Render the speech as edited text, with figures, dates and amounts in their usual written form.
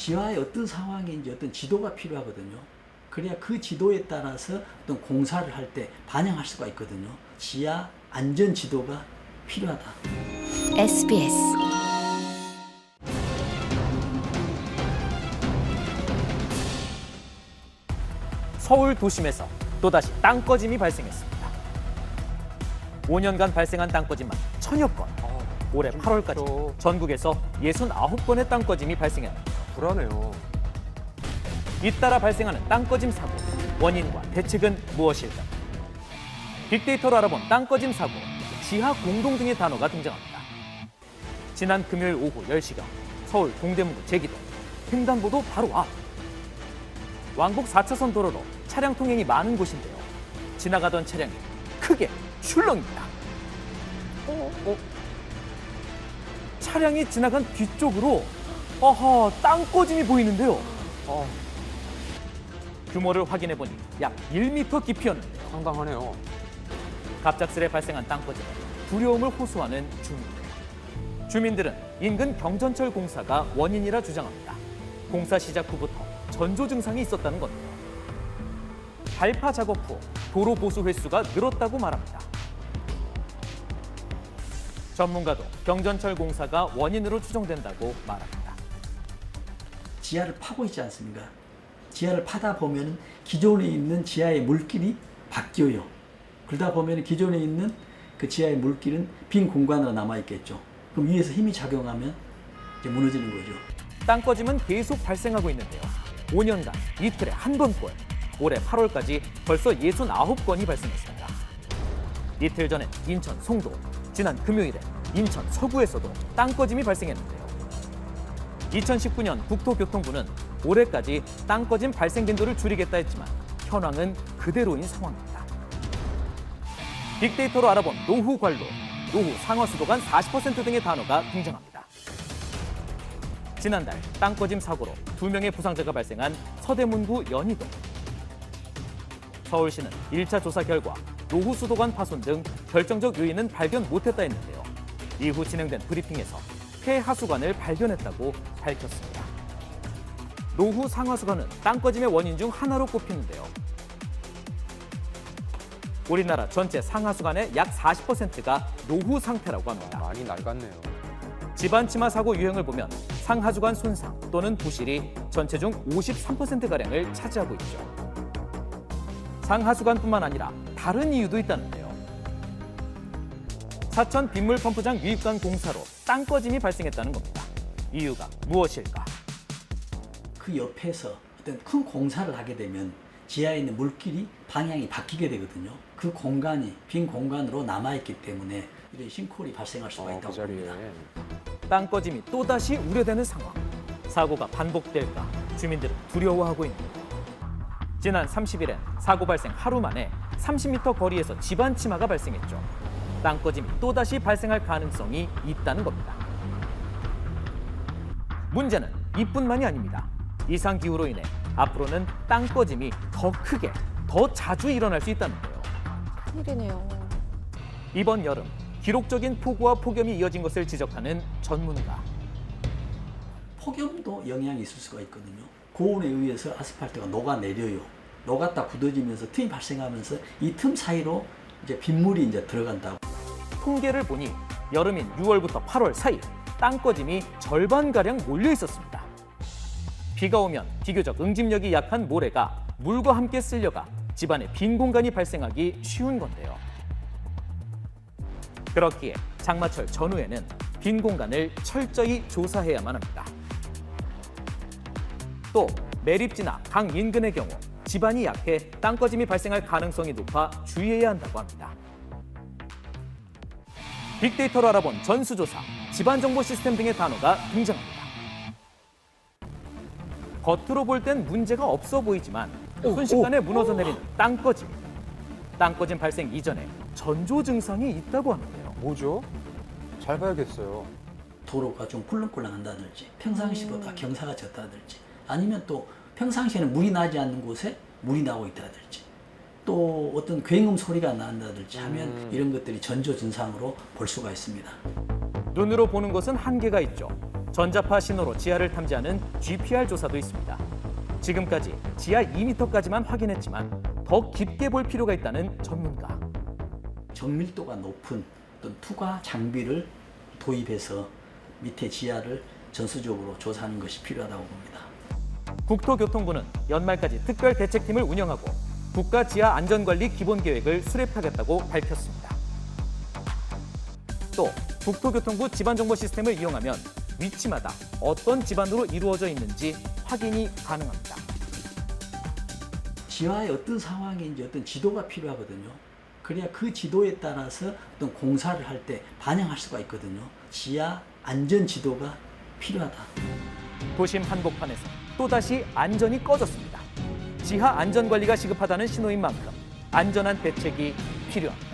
지하에 어떤 상황인지 어떤 지도가 필요하거든요. 그래야 그 지도에 따라서 어떤 공사를 할 때 반영할 수가 있거든요. 지하 안전 지도가 필요하다. SBS 서울 도심에서 또다시 땅꺼짐이 발생했습니다. 5년간 발생한 땅꺼짐만 1000여 건. 올해 8월까지 전국에서 69건의 땅꺼짐이 발생했는데요. 불안해요. 잇따라 발생하는 땅꺼짐 사고, 원인과 대책은 무엇일까? 빅데이터로 알아본 땅꺼짐 사고, 지하 공동 등의 단어가 등장합니다. 지난 금요일 오후 10시경 서울 동대문구 제기동, 횡단보도 바로 앞. 왕복 4차선 도로로 차량 통행이 많은 곳인데요. 지나가던 차량이 크게 출렁입니다. 차량이 지나간 뒤쪽으로 땅꺼짐이 보이는데요. 규모를 확인해보니 약 1m 깊이였는데요. 상당하네요. 갑작스레 발생한 땅꺼짐에 두려움을 호소하는 주민들. 주민들은 인근 경전철 공사가 원인이라 주장합니다. 공사 시작 후부터 전조 증상이 있었다는 건데요. 발파 작업 후 도로 보수 횟수가 늘었다고 말합니다. 전문가도 경전철 공사가 원인으로 추정된다고 말합니다. 지하를 파고 있지 않습니까? 지하를 파다 보면 기존에 있는 지하의 물길이 바뀌어요. 그러다 보면 기존에 있는 그 지하의 물길은 빈 공간으로 남아있겠죠. 그럼 위에서 힘이 작용하면 이제 무너지는 거죠. 땅꺼짐은 계속 발생하고 있는데요. 5년간 이틀에 한 번꼴, 올해 8월까지 벌써 69건이 발생했습니다. 이틀 전엔 인천 송도, 지난 금요일에 인천 서구에서도 땅꺼짐이 발생했는데요. 2019년 국토교통부는 올해까지 땅꺼짐 발생 빈도를 줄이겠다 했지만 현황은 그대로인 상황입니다. 빅데이터로 알아본 노후 관로, 노후 상하수도관 40% 등의 단어가 등장합니다. 지난달 땅꺼짐 사고로 2명의 부상자가 발생한 서대문구 연희동. 서울시는 1차 조사 결과 노후 수도관 파손 등 결정적 요인은 발견 못했다 했는데요. 이후 진행된 브리핑에서 폐하수관을 발견했다고 밝혔습니다. 노후 상하수관은 땅꺼짐의 원인 중 하나로 꼽히는데요. 우리나라 전체 상하수관의 약 40%가 노후 상태라고 합니다. 많이 낡았네요. 집안 치마 사고 유형을 보면 상하수관 손상 또는 부실이 전체 중 53%가량을 차지하고 있죠. 상하수관뿐만 아니라 다른 이유도 있다는데요. 사천 빗물 펌프장 유입관 공사로 땅꺼짐이 발생했다는 겁니다. 이유가 무엇일까? 그 옆에서 어떤 큰 공사를 하게 되면 지하에 있는 물길이 방향이 바뀌게 되거든요. 그 공간이 빈 공간으로 남아있기 때문에 이런 싱크홀이 발생할 수가 있다고 그 자리에. 봅니다. 땅꺼짐이 또다시 우려되는 상황. 사고가 반복될까 주민들은 두려워하고 있는데 지난 30일엔 사고 발생 하루 만에 30m 거리에서 집안 치마가 발생했죠. 땅꺼짐이 또다시 발생할 가능성이 있다는 겁니다. 문제는 이뿐만이 아닙니다. 이상기후로 인해 앞으로는 땅꺼짐이 더 크게, 더 자주 일어날 수 있다는데요. 큰일이네요. 이번 여름 기록적인 폭우와 폭염이 이어진 것을 지적하는 전문가. 폭염도 영향이 있을 수가 있거든요. 고온에 의해서 아스팔트가 녹아내려요. 녹았다 굳어지면서 틈이 발생하면서 이 틈 사이로 이제 빗물이 이제 들어간다고. 통계를 보니 여름인 6월부터 8월 사이 땅꺼짐이 절반가량 몰려 있었습니다. 비가 오면 비교적 응집력이 약한 모래가 물과 함께 쓸려가 집안에 빈 공간이 발생하기 쉬운 건데요. 그렇기에 장마철 전후에는 빈 공간을 철저히 조사해야만 합니다. 또 매립지나 강 인근의 경우 집안이 약해 땅꺼짐이 발생할 가능성이 높아 주의해야 한다고 합니다. 빅데이터로 알아본 전수조사, 집안정보 시스템 등의 단어가 등장합니다. 겉으로 볼 땐 문제가 없어 보이지만 순식간에 무너져 내리는 땅꺼짐. 땅꺼짐 발생 이전에 전조 증상이 있다고 하는데요. 뭐죠? 잘 봐야겠어요. 도로가 좀 꿀렁꿀렁한다든지 평상시보다 경사가 졌다든지 아니면 또 평상시에는 물이 나지 않는 곳에 물이 나고 있다든지 또 어떤 굉음 소리가 난다든지 하면 이런 것들이 전조 증상으로 볼 수가 있습니다. 눈으로 보는 것은 한계가 있죠. 전자파 신호로 지하를 탐지하는 GPR 조사도 있습니다. 지금까지 지하 2m까지만 확인했지만 더 깊게 볼 필요가 있다는 전문가. 정밀도가 높은 어떤 투과 장비를 도입해서 밑에 지하를 전수적으로 조사하는 것이 필요하다고 봅니다. 국토교통부는 연말까지 특별 대책팀을 운영하고 국가 지하 안전관리 기본계획을 수립하겠다고 밝혔습니다. 또 국토교통부 지반정보 시스템을 이용하면 위치마다 어떤 지반으로 이루어져 있는지 확인이 가능합니다. 지하의 어떤 상황인지 어떤 지도가 필요하거든요. 그래야 그 지도에 따라서 어떤 공사를 할 때 반영할 수가 있거든요. 지하 안전 지도가 필요하다. 도심 한복판에서 또다시 안전이 꺼졌습니다. 지하 안전관리가 시급하다는 신호인 만큼 안전한 대책이 필요합니다.